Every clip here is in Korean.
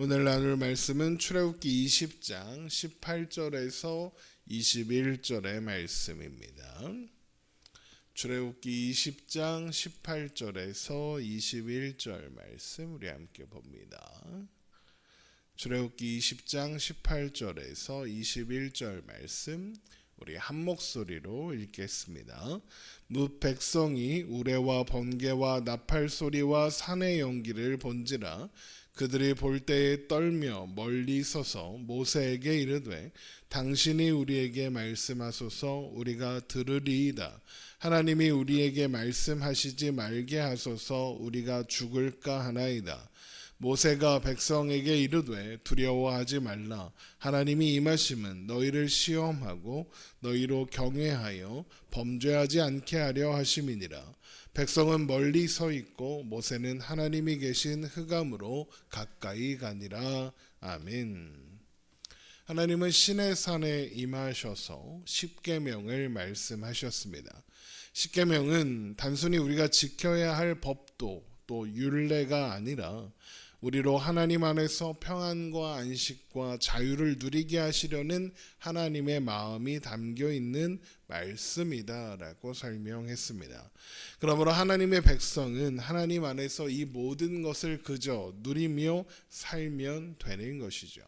오늘 나눌 말씀은 출애굽기 20장 18절에서 21절의 말씀입니다. 출애굽기 20장 18절에서 21절 말씀 우리 함께 봅니다. 출애굽기 20장 18절에서 21절 말씀 우리 한 목소리로 읽겠습니다. 뭇 백성이 우레와 번개와 나팔 소리와 산의 연기를 본지라 그들이 볼 때에 떨며 멀리 서서 모세에게 이르되 당신이 우리에게 말씀하소서 우리가 들으리이다. 하나님이 우리에게 말씀하시지 말게 하소서 우리가 죽을까 하나이다. 모세가 백성에게 이르되 두려워하지 말라. 하나님이 임하심은 너희를 시험하고 너희로 경외하여 범죄하지 않게 하려 하심이니라. 백성은 멀리 서 있고 모세는 하나님이 계신 흑암으로 가까이 가니라. 아멘. 하나님은 시내산에 임하셔서 십계명을 말씀하셨습니다. 십계명은 단순히 우리가 지켜야 할 법도 또 율례가 아니라 우리로 하나님 안에서 평안과 안식과 자유를 누리게 하시려는 하나님의 마음이 담겨 있는 말씀이다라고 설명했습니다. 그러므로 하나님의 백성은 하나님 안에서 이 모든 것을 그저 누리며 살면 되는 것이죠.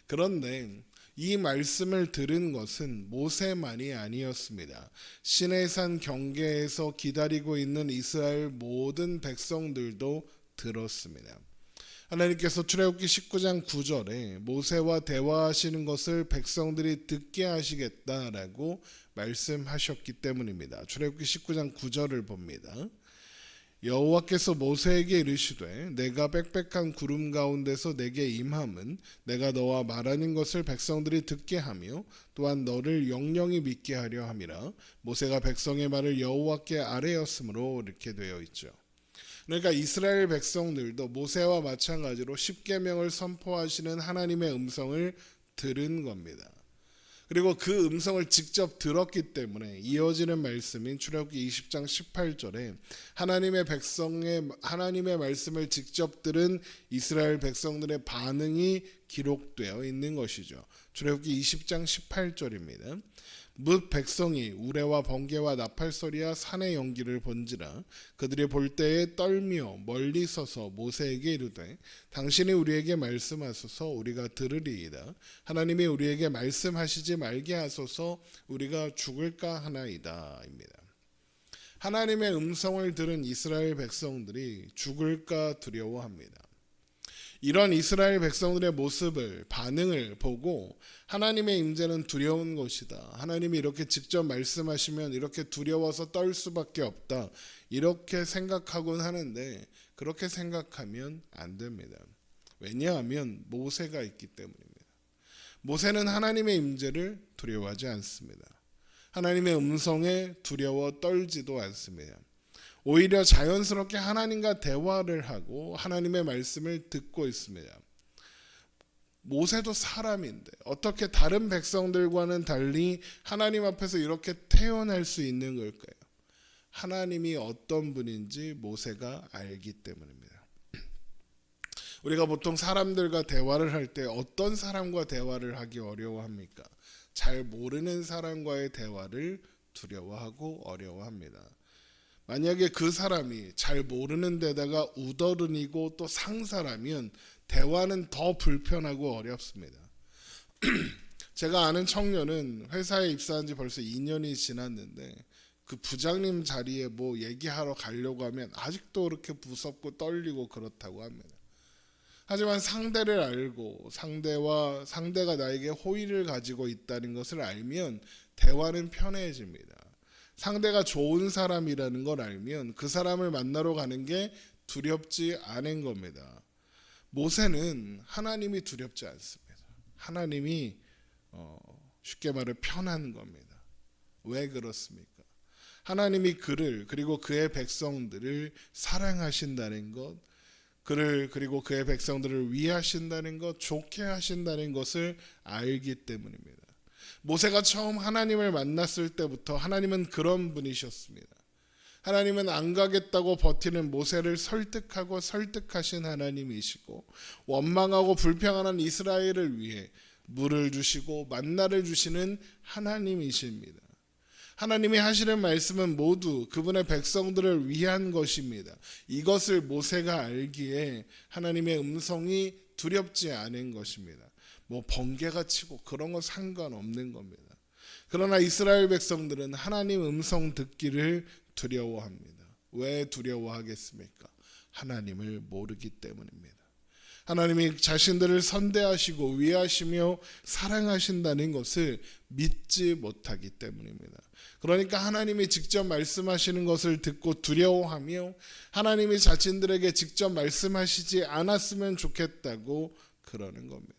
그런데 이 말씀을 들은 것은 모세만이 아니었습니다. 시내산 경계에서 기다리고 있는 이스라엘 모든 백성들도 들었습니다. 하나님께서 출애굽기 19장 9절에 모세와 대화하시는 것을 백성들이 듣게 하시겠다라고 말씀하셨기 때문입니다. 출애굽기 19장 9절을 봅니다. 여호와께서 모세에게 이르시되 내가 빽빽한 구름 가운데서 내게 임함은 내가 너와 말하는 것을 백성들이 듣게 하며 또한 너를 영영히 믿게 하려 함이라. 모세가 백성의 말을 여호와께 아뢰었으므로 이렇게 되어 있죠. 그러니까 이스라엘 백성들도 모세와 마찬가지로 십계명을 선포하시는 하나님의 음성을 들은 겁니다. 그리고 그 음성을 직접 들었기 때문에 이어지는 말씀인 출애굽기 20장 18절에 하나님의 말씀을 직접 들은 이스라엘 백성들의 반응이 기록되어 있는 것이죠. 출애굽기 20장 18절입니다. 뭇 백성이 우레와 번개와 나팔 소리와 산의 연기를 본지라 그들이 볼 때에 떨며 멀리 서서 모세에게 이르되 당신이 우리에게 말씀하소서 우리가 들으리이다. 하나님이 우리에게 말씀하시지 말게 하소서 우리가 죽을까 하나이다 입니다. 하나님의 음성을 들은 이스라엘 백성들이 죽을까 두려워합니다. 이런 이스라엘 백성들의 모습을 반응을 보고 하나님의 임재는 두려운 것이다. 하나님이 이렇게 직접 말씀하시면 이렇게 두려워서 떨 수밖에 없다. 이렇게 생각하곤 하는데 그렇게 생각하면 안 됩니다. 왜냐하면 모세가 있기 때문입니다. 모세는 하나님의 임재를 두려워하지 않습니다. 하나님의 음성에 두려워 떨지도 않습니다. 오히려 자연스럽게 하나님과 대화를 하고 하나님의 말씀을 듣고 있습니다. 모세도 사람인데 어떻게 다른 백성들과는 달리 하나님 앞에서 이렇게 태어날 수 있는 걸까요? 하나님이 어떤 분인지 모세가 알기 때문입니다. 우리가 보통 사람들과 대화를 할 때 어떤 사람과 대화를 하기 어려워합니까? 잘 모르는 사람과의 대화를 두려워하고 어려워합니다. 만약에 그 사람이 잘 모르는 데다가 우더른이고 또 상사라면 대화는 더 불편하고 어렵습니다. 제가 아는 청년은 회사에 입사한 지 벌써 2년이 지났는데 그 부장님 자리에 뭐 얘기하러 가려고 하면 아직도 그렇게 무섭고 떨리고 그렇다고 합니다. 하지만 상대를 알고 상대가 나에게 호의를 가지고 있다는 것을 알면 대화는 편해집니다. 상대가 좋은 사람이라는 걸 알면 그 사람을 만나러 가는 게 두렵지 않은 겁니다. 모세는 하나님이 두렵지 않습니다. 하나님이 쉽게 말해 편한 겁니다. 왜 그렇습니까? 하나님이 그를 그리고 그의 백성들을 사랑하신다는 것, 그를 그리고 그의 백성들을 위하신다는 것, 좋게 하신다는 것을 알기 때문입니다. 모세가 처음 하나님을 만났을 때부터 하나님은 그런 분이셨습니다. 하나님은 안 가겠다고 버티는 모세를 설득하고 설득하신 하나님이시고, 원망하고 불평하는 이스라엘을 위해 물을 주시고 만나를 주시는 하나님이십니다. 하나님이 하시는 말씀은 모두 그분의 백성들을 위한 것입니다. 이것을 모세가 알기에 하나님의 음성이 두렵지 않은 것입니다. 뭐 번개가 치고 그런 거 상관없는 겁니다. 그러나 이스라엘 백성들은 하나님 음성 듣기를 두려워합니다. 왜 두려워하겠습니까? 하나님을 모르기 때문입니다. 하나님이 자신들을 선대하시고 위하시며 사랑하신다는 것을 믿지 못하기 때문입니다. 그러니까 하나님이 직접 말씀하시는 것을 듣고 두려워하며 하나님이 자신들에게 직접 말씀하시지 않았으면 좋겠다고 그러는 겁니다.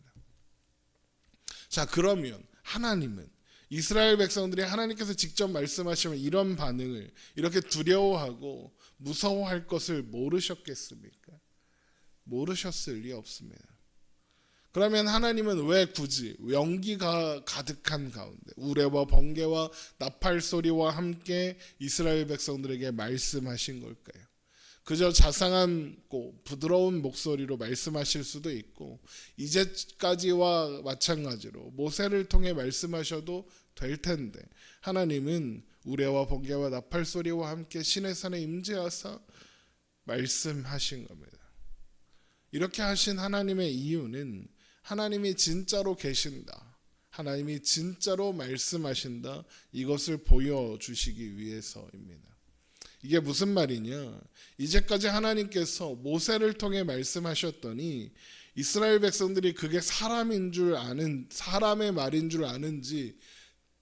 자, 그러면 하나님은 이스라엘 백성들이 하나님께서 직접 말씀하시면 이런 반응을 이렇게 두려워하고 무서워할 것을 모르셨겠습니까? 모르셨을 리 없습니다. 그러면 하나님은 왜 굳이 연기가 가득한 가운데 우레와 번개와 나팔 소리와 함께 이스라엘 백성들에게 말씀하신 걸까요? 그저 자상하고 부드러운 목소리로 말씀하실 수도 있고 이제까지와 마찬가지로 모세를 통해 말씀하셔도 될 텐데 하나님은 우레와 번개와 나팔 소리와 함께 시내산에 임재하사 말씀하신 겁니다. 이렇게 하신 하나님의 이유는 하나님이 진짜로 계신다, 하나님이 진짜로 말씀하신다, 이것을 보여주시기 위해서입니다. 이게 무슨 말이냐? 이제까지 하나님께서 모세를 통해 말씀하셨더니 이스라엘 백성들이 그게 사람인 줄 아는, 사람의 말인 줄 아는지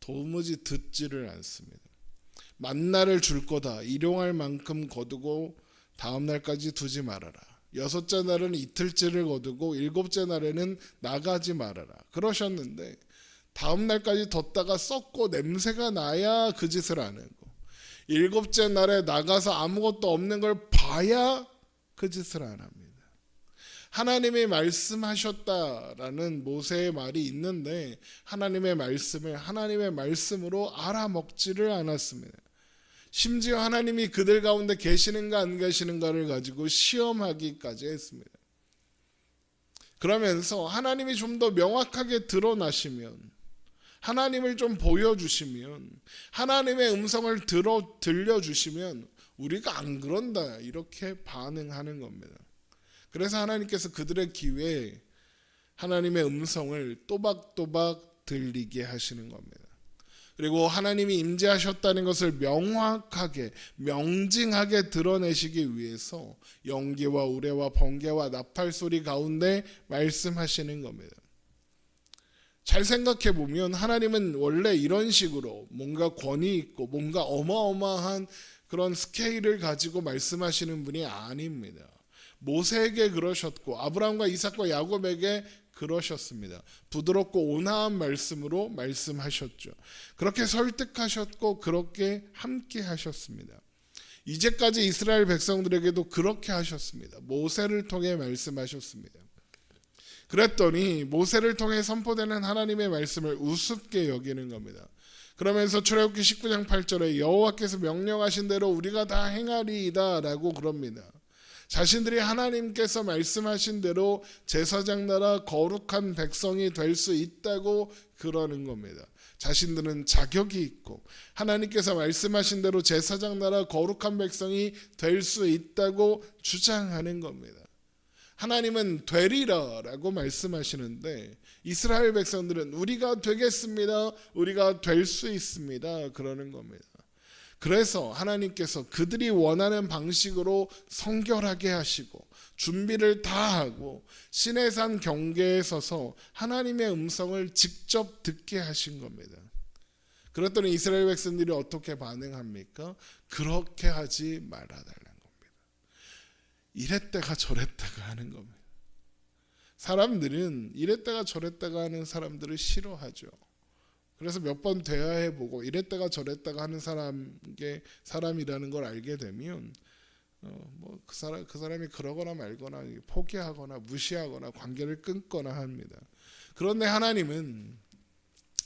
도무지 듣지를 않습니다. 만나를 줄 거다, 일용할 만큼 거두고 다음 날까지 두지 말아라. 6째 날은 이틀째를 거두고 7째 날에는 나가지 말아라. 그러셨는데 다음 날까지 뒀다가 썩고 냄새가 나야 그 짓을 안 하고 7째 날에 나가서 아무것도 없는 걸 봐야 그 짓을 안 합니다. 하나님이 말씀하셨다라는 모세의 말이 있는데 하나님의 말씀을 하나님의 말씀으로 알아먹지를 않았습니다. 심지어 하나님이 그들 가운데 계시는가 안 계시는가를 가지고 시험하기까지 했습니다. 그러면서 하나님이 좀 더 명확하게 드러나시면, 하나님을 좀 보여주시면, 하나님의 음성을 들려주시면 우리가 안 그런다 이렇게 반응하는 겁니다. 그래서 하나님께서 그들의 귀에 하나님의 음성을 또박또박 들리게 하시는 겁니다. 그리고 하나님이 임재하셨다는 것을 명확하게 명징하게 드러내시기 위해서 연기와 우레와 번개와 나팔 소리 가운데 말씀하시는 겁니다. 잘 생각해 보면 하나님은 원래 이런 식으로 뭔가 권위 있고 뭔가 어마어마한 그런 스케일을 가지고 말씀하시는 분이 아닙니다. 모세에게 그러셨고 아브라함과 이삭과 야곱에게 그러셨습니다. 부드럽고 온화한 말씀으로 말씀하셨죠. 그렇게 설득하셨고 그렇게 함께 하셨습니다. 이제까지 이스라엘 백성들에게도 그렇게 하셨습니다. 모세를 통해 말씀하셨습니다. 그랬더니 모세를 통해 선포되는 하나님의 말씀을 우습게 여기는 겁니다. 그러면서 출애굽기 19장 8절에 여호와께서 명령하신 대로 우리가 다 행하리이다 라고 그럽니다. 자신들이 하나님께서 말씀하신 대로 제사장 나라 거룩한 백성이 될 수 있다고 그러는 겁니다. 자신들은 자격이 있고 하나님께서 말씀하신 대로 제사장 나라 거룩한 백성이 될 수 있다고 주장하는 겁니다. 하나님은 되리라 라고 말씀하시는데 이스라엘 백성들은 우리가 되겠습니다, 우리가 될 수 있습니다 그러는 겁니다. 그래서 하나님께서 그들이 원하는 방식으로 성결하게 하시고 준비를 다 하고 시내산 경계에 서서 하나님의 음성을 직접 듣게 하신 겁니다. 그랬더니 이스라엘 백성들이 어떻게 반응합니까? 그렇게 하지 말아달라는 겁니다. 이랬다가 저랬다가 하는 겁니다. 사람들은 이랬다가 저랬다가 하는 사람들을 싫어하죠. 그래서 몇 번 대화해보고 이랬다가 저랬다가 하는 사람이라는 걸 알게 되면 그 사람이 그러거나 말거나 포기하거나 무시하거나 관계를 끊거나 합니다. 그런데 하나님은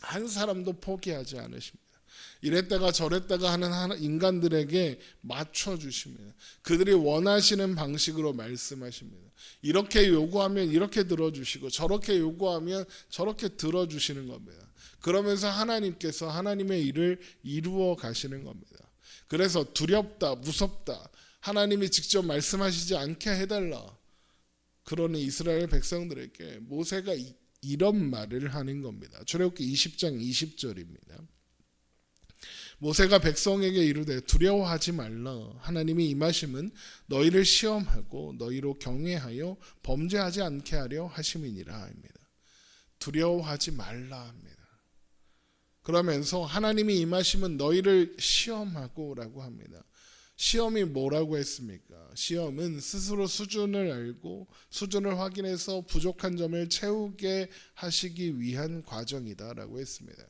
한 사람도 포기하지 않으십니다. 이랬다가 저랬다가 하는 인간들에게 맞춰주십니다. 그들이 원하시는 방식으로 말씀하십니다. 이렇게 요구하면 이렇게 들어주시고 저렇게 요구하면 저렇게 들어주시는 겁니다. 그러면서 하나님께서 하나님의 일을 이루어 가시는 겁니다. 그래서 두렵다, 무섭다, 하나님이 직접 말씀하시지 않게 해달라. 그러니 이스라엘 백성들에게 모세가 이런 말을 하는 겁니다. 출애굽기 20장 20절입니다. 모세가 백성에게 이르되 두려워하지 말라. 하나님이 임하심은 너희를 시험하고 너희로 경외하여 범죄하지 않게 하려 하심이니라 합니다. 두려워하지 말라 합니다. 그러면서 하나님이 임하심은 너희를 시험하고 라고 합니다. 시험이 뭐라고 했습니까? 시험은 스스로 수준을 알고 수준을 확인해서 부족한 점을 채우게 하시기 위한 과정이다라고 했습니다.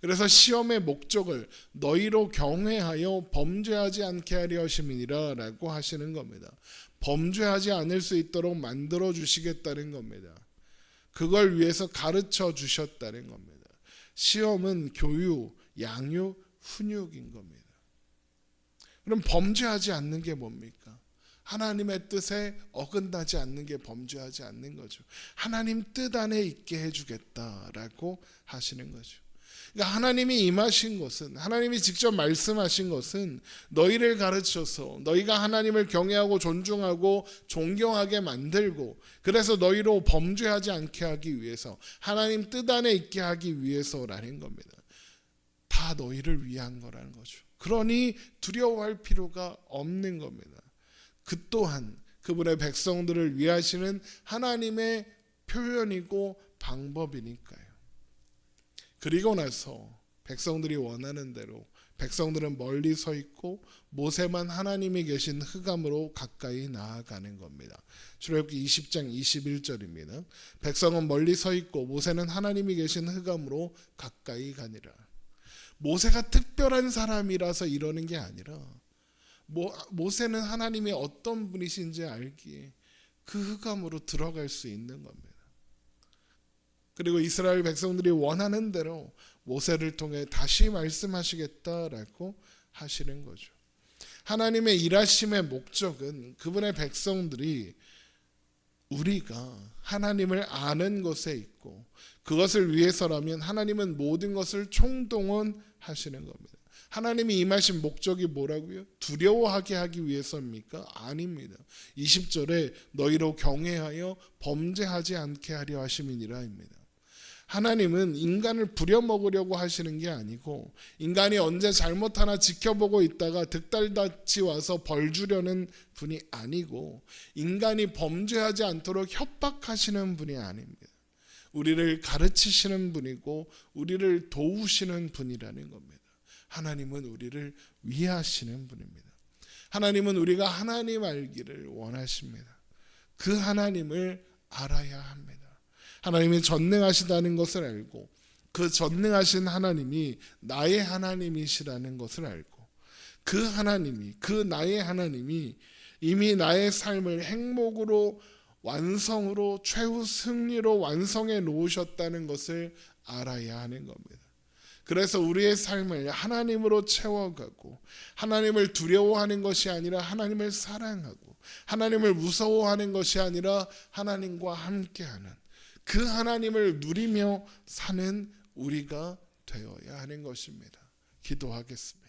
그래서 시험의 목적을 너희로 경외하여 범죄하지 않게 하려 하심이니라 라고 하시는 겁니다. 범죄하지 않을 수 있도록 만들어 주시겠다는 겁니다. 그걸 위해서 가르쳐 주셨다는 겁니다. 시험은 교육, 양육, 훈육인 겁니다. 그럼 범죄하지 않는 게 뭡니까? 하나님의 뜻에 어긋나지 않는 게 범죄하지 않는 거죠. 하나님 뜻 안에 있게 해주겠다라고 하시는 거죠. 그러니까 하나님이 임하신 것은, 하나님이 직접 말씀하신 것은 너희를 가르쳐서 너희가 하나님을 경외하고 존중하고 존경하게 만들고, 그래서 너희로 범죄하지 않게 하기 위해서, 하나님 뜻 안에 있게 하기 위해서라는 겁니다. 다 너희를 위한 거라는 거죠. 그러니 두려워할 필요가 없는 겁니다. 그 또한 그분의 백성들을 위하시는 하나님의 표현이고 방법이니까요. 그리고 나서 백성들이 원하는 대로 백성들은 멀리 서 있고 모세만 하나님이 계신 흑암으로 가까이 나아가는 겁니다. 출애굽기 20장 21절입니다. 백성은 멀리 서 있고 모세는 하나님이 계신 흑암으로 가까이 가니라. 모세가 특별한 사람이라서 이러는 게 아니라 모세는 하나님이 어떤 분이신지 알기에 그 흑암으로 들어갈 수 있는 겁니다. 그리고 이스라엘 백성들이 원하는 대로 모세를 통해 다시 말씀하시겠다라고 하시는 거죠. 하나님의 일하심의 목적은 그분의 백성들이 우리가 하나님을 아는 것에 있고, 그것을 위해서라면 하나님은 모든 것을 총동원하시는 겁니다. 하나님이 임하신 목적이 뭐라고요? 두려워하게 하기 위해서입니까? 아닙니다. 20절에 너희로 경외하여 범죄하지 않게 하려 하심이니라입니다. 하나님은 인간을 부려먹으려고 하시는 게 아니고, 인간이 언제 잘못 하나 지켜보고 있다가 득달같이 와서 벌 주려는 분이 아니고, 인간이 범죄하지 않도록 협박하시는 분이 아닙니다. 우리를 가르치시는 분이고 우리를 도우시는 분이라는 겁니다. 하나님은 우리를 위하시는 분입니다. 하나님은 우리가 하나님 알기를 원하십니다. 그 하나님을 알아야 합니다. 하나님이 전능하시다는 것을 알고, 그 전능하신 하나님이 나의 하나님이시라는 것을 알고, 그 하나님이, 그 나의 하나님이 이미 나의 삶을 행복으로, 완성으로, 최후 승리로 완성해 놓으셨다는 것을 알아야 하는 겁니다. 그래서 우리의 삶을 하나님으로 채워가고, 하나님을 두려워하는 것이 아니라 하나님을 사랑하고, 하나님을 무서워하는 것이 아니라 하나님과 함께하는 그 하나님을 누리며 사는 우리가 되어야 하는 것입니다. 기도하겠습니다.